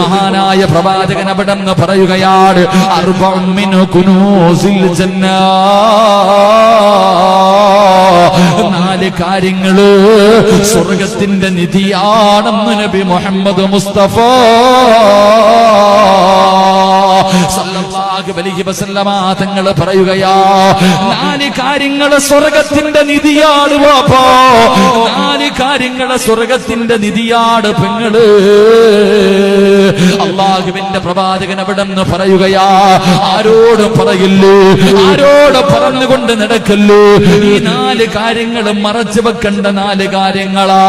മഹാനായ പ്രവാചകൻ അവിടെന്ന് പറയുകയാണ്, അർബഉൻ മിൻ കുനൂസിൽ ജന്ന, 4 കാര്യങ്ങള് സ്വർഗത്തിന്റെ നിധിയാണെന്ന് നബി മുഹമ്മദ് മുസ്തഫ സല്ലല്ലാഹു അലൈഹി വസല്ലമ തങ്ങൾ പറയുകയാ, 4 കാര്യങ്ങൾ സ്വർഗത്തിന്റെ നിധിയാണ് വാപ്പാ, 4 കാര്യങ്ങൾ സ്വർഗത്തിന്റെ നിധിയാണ് പെങ്ങള്. അല്ലാഹുവിന്റെ പ്രവാചകൻ അവിടെന്ന് പറയുകയാ, ആരോടും പറയില്ലേ, ആരോടും പറഞ്ഞുകൊണ്ട് നടക്കല്ലേ, ഈ 4 കാര്യങ്ങൾ മറച്ചു വെക്കേണ്ട 4 കാര്യങ്ങളാ.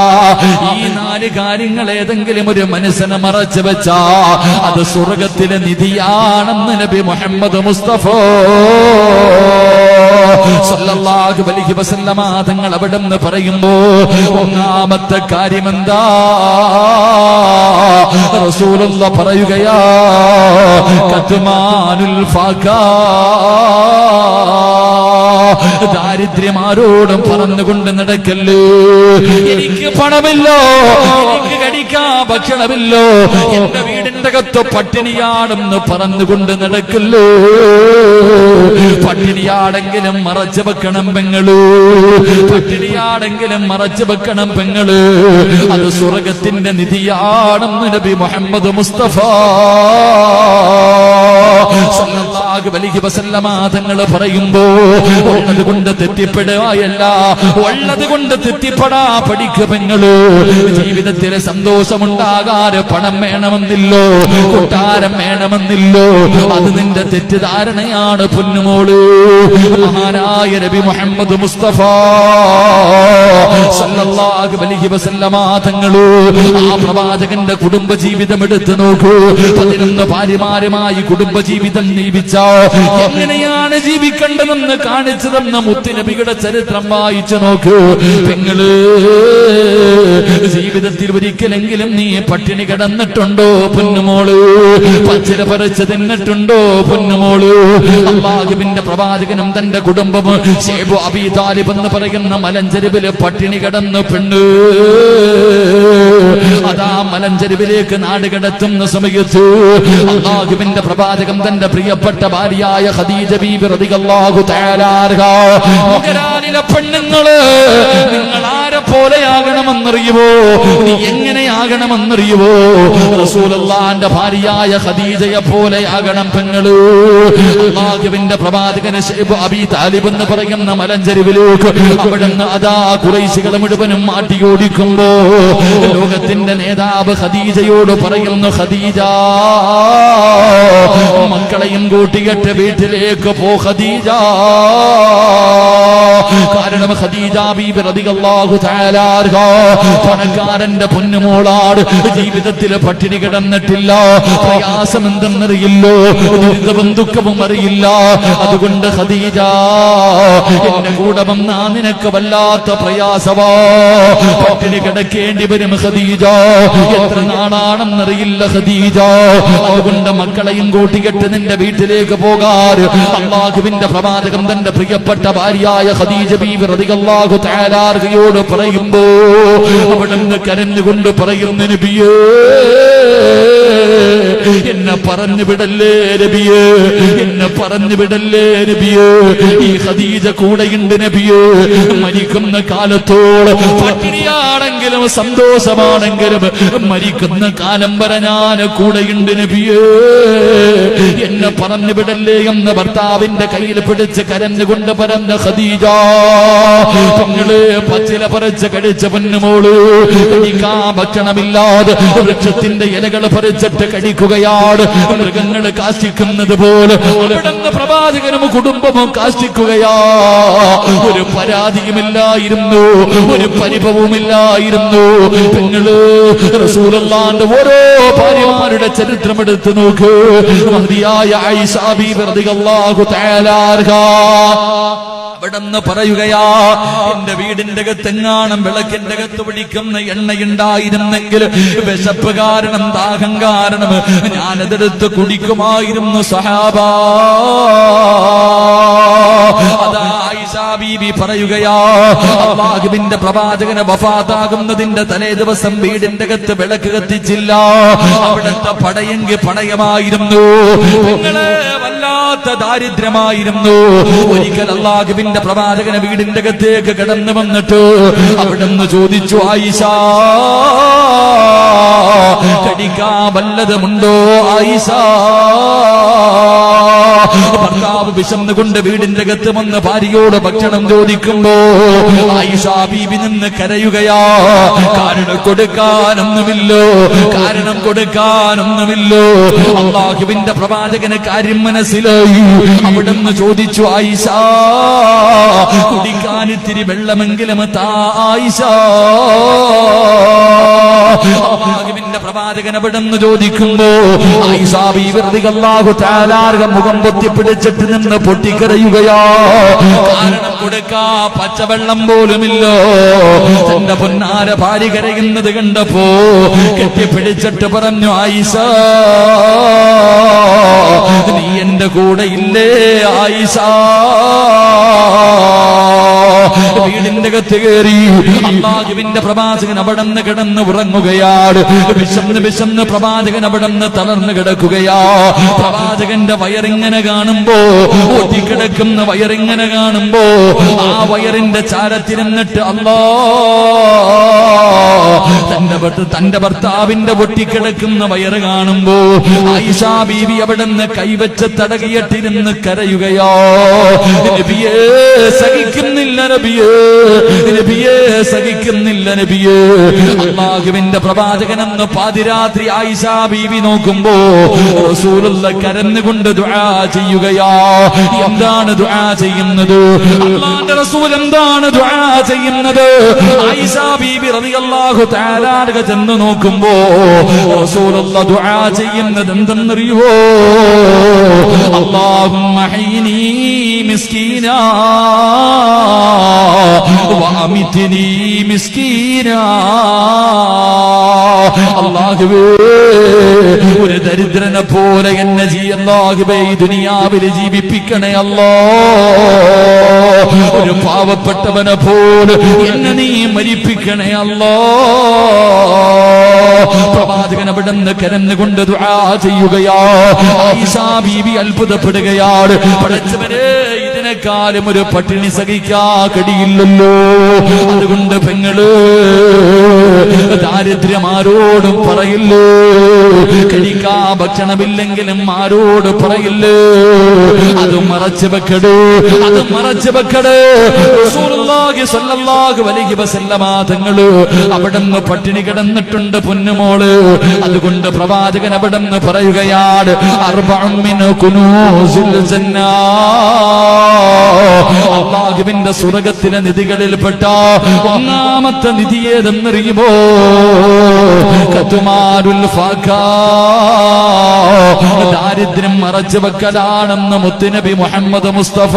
ഈ 4 കാര്യങ്ങൾ ഏതെങ്കിലും ഒരു മനസ്സിനെ മറച്ചു വെച്ചാ അത് സ്വർഗത്തിലെ നിധിയാണെന്ന് നബി മുഹമ്മദ് മുസ്തഫ സല്ലല്ലാഹു അലൈഹി വസല്ലമ തങ്ങൾ അവിടെന്ന് പറയുമ്പോ, ഒന്നാമത്തെ കാര്യം എന്താ? റസൂലുള്ളാഹ് പറയുകയാ, കത്മാനുൽ ഫഖാ, ദാരിദ്ര്യമാരോടും പറഞ്ഞുകൊണ്ട് നടക്കല്ലേ, എനിക്ക് പണമില്ലോ, എനിക്ക് കഴിക്കാൻ ഭക്ഷണമില്ലോ, എന്റെ വീടിന്റെ അകത്ത് പട്ടിണിയാണെന്ന് പറഞ്ഞുകൊണ്ട് നടക്കല്ലോ. പട്ടിണിയാണെങ്കിലും മറച്ചു വെക്കണം പെങ്ങള്, പട്ടിണിയാണെങ്കിലും മറച്ചു വെക്കണം പെങ്ങള്, അത് സ്വർഗത്തിന്റെ നിധിയാണെന്ന് നബി മുഹമ്മദ് മുസ്തഫ സല്ലല്ലാഹു അലൈഹി വസല്ലമ തങ്ങൾ പറയുമ്പോ, ഉള്ളത് കൊണ്ട് തെറ്റിപ്പെടുകയല്ല, ഉള്ളത് കൊണ്ട് തെറ്റിപ്പെടാ പഠിക്കുക പെങ്ങള്. ജീവിതത്തിലെ സന്തോഷമുണ്ടാകാൻ പണം വേണമെന്നില്ലോ, കൊട്ടാരം വേണമെന്നില്ലോ, അത് നിന്റെ തെറ്റിദ്ധാരണയാണ് പൊന്നുമോള്. മഹാനായ നബി മുഹമ്മദ് മുസ്തഫ സല്ലല്ലാഹു അലൈഹി വസല്ലമ തങ്ങള് ആ പ്രവാചകന്റെ കുടുംബ ജീവിതം എടുത്തു നോക്കൂ. 11 ഭാര്യമാരുമായി കുടുംബ ജീവിതം ജീവിച്ച, എങ്ങനെയാണ് ജീവിക്കേണ്ടതെന്ന് കാണിച്ചു തന്ന മുത്തുനബിയുടെ ചരിത്രം വായിച്ചു നോക്കൂ പെങ്ങള്. ജീവിതത്തിൽ ഒരിക്കലെങ്കിലും നീ പട്ടിണി കിടന്നിട്ടുണ്ടോ പൊന്നുമോള്? പച്ചില പറിച്ച് തിന്നിട്ടുണ്ടോ പൊന്നുമോള്? അല്ലാഹുവിന്റെ പ്രവാചകനും തന്റെ കുടുംബവും ശൈബ് അബീ താലിബ് എന്ന് പറയുന്ന മലഞ്ചെരുവില് പട്ടിണി കിടന്നു പെണ്ണ് അതാ മലഞ്ചെരുവിലേക്ക് നാട് കടത്തുന്ന സമയത്ത് അല്ലാഹുവിന്റെ പ്രവാചകൻ തന്റെ പ്രിയപ്പെട്ട ഭാര്യയായ ഖദീജ ബീബി റളിയല്ലാഹു തആല അൻഹാ, മുഗരാനിലെ പെണ്ണുങ്ങള്, നിങ്ങൾ ആരെ പോലെയാകണമെന്നറിയുവോ? നീ എങ്ങനെയാകണമെന്നറിയുവോ? റസൂലുള്ളാഹിന്റെ ഭാര്യയായ ഖദീജയെ പോലെയാകണം പെങ്ങള്. അല്ലാഹുവിന്റെ പ്രവാചകൻ ശൈബ് അബീ താലിബ് എന്ന് പറയുന്ന മലഞ്ചെരുവിലേക്ക് അവിടുന്ന് അതാ ഖുറൈശികളെ മുഴുവനും മാട്ടിയോടിക്കുമ്പോ ലോകത്തിന്റെ നേതാവ് ഖദീജയോട് പറയുന്നു, ഖദീജ, മക്കളെയും കൂട്ടിയിട്ട് വീട്ടിലേക്ക് പോ ഖദീജ. കാരണം ഖദീജ ബീബി റളിയല്ലാഹു തആല അൻഹാ പണക്കാരന്റെ പൊന്നുമോളാണ്, ജീവിതത്തിൽ പട്ടിണി കിടന്നിട്ടില്ല, പ്രയാസം എന്തെന്നറിയില്ലോ, ദുരിതവും ദുഃഖവും അറിയില്ല. അതുകൊണ്ട് ഖദീജ, എന്റെ കൂടെ വന്നാ നിനക്ക് വല്ലാത്ത പ്രയാസവാ, പട്ടിണി കിടക്കേണ്ടി വരും ഖദീജ, എത്ര നാളാണെന്നറിയില്ല ഖദീജ. അതുകൊണ്ട് മക്കളെയും കൂട്ടിക്കെട്ട് നിന്റെ വീട്ടിലേക്ക് പോകാൻ അല്ലാഹുവിന്റെ പ്രവാചകൻ തന്റെ പ്രിയപ്പെട്ട ഭാര്യയായ ഖദീജ ബീബി റളിയല്ലാഹു തആല അൻഹയോട് പറയുമ്പോ അവിടുന്ന് കരഞ്ഞുകൊണ്ട് പറയുന്നു, നബിയേ, എന്നെ പറഞ്ഞു വിടല്ലേ നബിയേ, എന്നെ പറഞ്ഞു വിടല്ലേ നബിയേ, ഈ ഖദീജ കൂടെയുണ്ട് നബിയേ, മരിക്കുന്ന കാലത്തോളം പട്ടിണിയാണെങ്കിലും സന്തോഷമാണെങ്കിലും മരിക്കുന്ന കാലം വരെ ഞാൻ കൂടെയുണ്ട് നബിയേ, എന്നെ പറഞ്ഞു വിടല്ലേ എന്ന് ഭർത്താവിന്റെ കയ്യിൽ പിടിച്ച് കരഞ്ഞുകൊണ്ട് പറഞ്ഞ ഖദീജ, നിങ്ങള് പച്ചില പറിച്ച് കഴിച്ച പൊന്നുമോള്, കഴിക്കാൻ ഭക്ഷണമില്ലാതെ വൃക്ഷത്തിന്റെ ഇലകൾ പറിച്ചിട്ട് കഴിക്കുകയാണ്, മൃഗങ്ങൾ കാഷ്ടിക്കുന്നത് പോലെ അവിടുന്ന് പ്രവാചകനും കുടുംബവും കാഷ്ടിക്കുകയാ. ഒരു പരാതിയുമില്ലായിരുന്നു, ഒരു പരിഭവവുമില്ലായിരുന്നു. നിങ്ങള് റസൂലുള്ളാഹിന്റെ ഓരോ ഭാര്യമാരുടെ ചരിത്രം എടുത്തു നോക്കൂ. മഹദിയായ ആയിഷ ബീബി റളിയല്ലാഹു തആല അൻഹാ അവിടെന്ന് പറയുകയാ, എന്റെ വീടിന്റെ അകത്തെങ്ങാനും വിളക്കിന്റെ അകത്ത് പിടിക്കുന്ന എണ്ണയുണ്ടായിരുന്നെങ്കിൽ വിശപ്പ് കാരണം ദാഹം കാരണം ഞാനതെടുത്ത് കുടിക്കുമായിരുന്നു സഹാബാ. അതാ ആയിഷ ബീബി പറയുകയാ, അല്ലാഹുവിന്റെ പ്രവാചകന് വഫാത്താകുന്നതിന്റെ തലേ ദിവസം വീടിന്റെ അകത്ത് വിളക്ക് കത്തിച്ചില്ല. അവിടുത്തെ പടയെങ്കിൽ പടയമായിരുന്നു. നിങ്ങളെ വല്ലാത്ത ദാരിദ്ര്യമായിരുന്നു. ഒരിക്കൽ അല്ലാഹുവിന്റെ പ്രവാചകന് വീടിന്റെ അകത്തേക്ക് കടന്നു വന്നിട്ട് അവിടുന്ന് ചോദിച്ചു, ആയിഷ, കടിക്കാൻ വല്ലതുമുണ്ടോ ആയിഷ? ഭർത്താവ് വിശന്നുകൊണ്ട് വീടിന്റെ അകത്ത് വന്ന് ഭാര്യയോട് ഭക്ഷണം ചോദിക്കുമ്പോ ആയിഷ ബീബി നിന്ന് കരയുകയാ. കാരണം കൊടുക്കാനൊന്നുമില്ലോ, കാരണം കൊടുക്കാനൊന്നുമില്ലോ. അല്ലാഹുവിന്റെ പ്രവാചകന് കാര്യം മനസ്സിലായി. അവിടുന്ന് ചോദിച്ചു, ആയിഷ, കുടിക്കാൻ ഇത്തിരി വെള്ളമെങ്കിലും താ ആയിഷ. അല്ലാഹുവിന്റെ പ്രവാചകൻ അവിടുന്ന് ചോദിക്കുമ്പോ ആയിഷ ബീവി റളിയല്ലാഹു തആല മുഖം പൊത്തിപ്പിടിച്ചിട്ട് നിന്ന് പൊട്ടിക്കരയുകയാ. കാരണം കൊടുക്കാ പച്ചവെള്ളം പോലുമില്ലോ. തന്റെ പൊന്നാര ഭാര്യ കരയുന്നത് കണ്ടപ്പോ കെട്ടിപ്പിടിച്ചിട്ട് പറഞ്ഞു, ആയിഷ, നീ എന്റെ കൂടെ ഇല്ലേ ആയിഷ? വീടിന്റെ അകത്ത് കയറി അല്ലാഹുവിന്റെ പ്രവാചകൻ അവിടുന്ന് കിടന്ന് ഉറങ്ങുകയാണ്. വിശന്ന് പ്രവാചകൻ അവിടുന്ന് തളർന്നു കിടക്കുകയാ. പ്രവാചകന്റെ വയറിങ്ങനെ കാണുമ്പോ, ഒട്ടിക്കിടക്കുന്ന വയറിങ്ങനെ കാണുമ്പോ ആ വയറിന്റെ ചാരത്തിരുന്നിട്ട് അല്ലാ, തന്റെ ഭർത്താവിന്റെ പൊട്ടിക്കിടക്കുന്ന വയറ് കാണുമ്പോ ആയിഷ ബീവി അവിടുന്ന് കൈവച്ച് തടകിയിട്ടിരുന്ന് കരയുകയോ. നബിയേ, സഹിക്കുന്നില്ല നബിയേ, നബിയേ, സഹിക്കുന്നില്ല നബിയേ. അല്ലാഹുവിന്റെ പ്രവാചകനെന്ന് പാതിരാത്രി ആയിഷ ബീവി നോക്കുമ്പോ റസൂലുള്ള കരഞ്ഞുകൊണ്ട് ദുആ ചെയ്യുകയാ. എന്താണ് ദുആ ചെയ്യുന്നത്? അല്ലാഹുവിന്റെ റസൂൽ എന്താണ് ദുആ ചെയ്യുന്നത്? ആയിഷ ബീബി റളിയല്ലാഹു തആല ചെന്ന് നോക്കുമ്പോ റസൂലുള്ള ദുആ ചെയ്യുന്നത് എന്തെന്നറിയോ? അല്ലാഹുമ്മ ഹീനി മിസ്കീനാ വഅമിത്നി മിസ്കീനാ. അല്ലാഹുവേ, ഒരു ദരിദ്രനെ പോലെ എന്നെ അല്ലാഹുവേ ഈ ദുനിയാവിൽ ജീവിപ്പിക്കണേ അല്ലാ. ഒരു പാവപ്പെട്ടവനെ പോലെ എന്നെ നീ മരിപ്പിക്കണേ അല്ലാ. പ്രവാചകൻ അവിടുന്ന് കരഞ്ഞുകൊണ്ട് ദുആ ചെയ്യുകയാ. ആയിഷ ബീബി അത്ഭുതപ്പെടുകയാണ്. പടച്ചവനെ, ഇതിനെക്കാളും ഒരു പട്ടിണി സഹിക്കാ കഴിയില്ലല്ലോ. അതുകൊണ്ട് പെങ്ങള്, ദാരിദ്ര്യം ആരോടും പറയില്ലേ, കഴിക്കാ ഭക്ഷണമില്ലെങ്കിലും ആരോട് പറയില്ലേ. അത് മറച്ചു വെക്കടേ, അത് മറച്ചു വെക്കടേ. റസൂലുള്ളാഹി സ്വല്ലല്ലാഹു അലൈഹി വസല്ലമ തങ്ങള് അവിടുന്ന് പട്ടിണി കിടന്നിട്ടുണ്ട് പൊന്നുമോള്. അതുകൊണ്ട് പ്രവാചകൻ അവിടുന്ന് പറയുകയാണ്, അർബഉൻ മിൻ കുനൂസിൽ ജന്നാ. അല്ലാഹുവിന്റെ സ്വർഗ്ഗത്തിലെ നിധികളിൽപ്പെട്ട ഒന്നാമത്തെ നിധി ഏതെന്നറിയുമോ? കതുമാരുൽ ഫാഖാ, ദാരിദ്ര്യം മറച്ചു വെക്കലാണെന്ന് മുത്തുനബി മുഹമ്മദ് മുസ്തഫ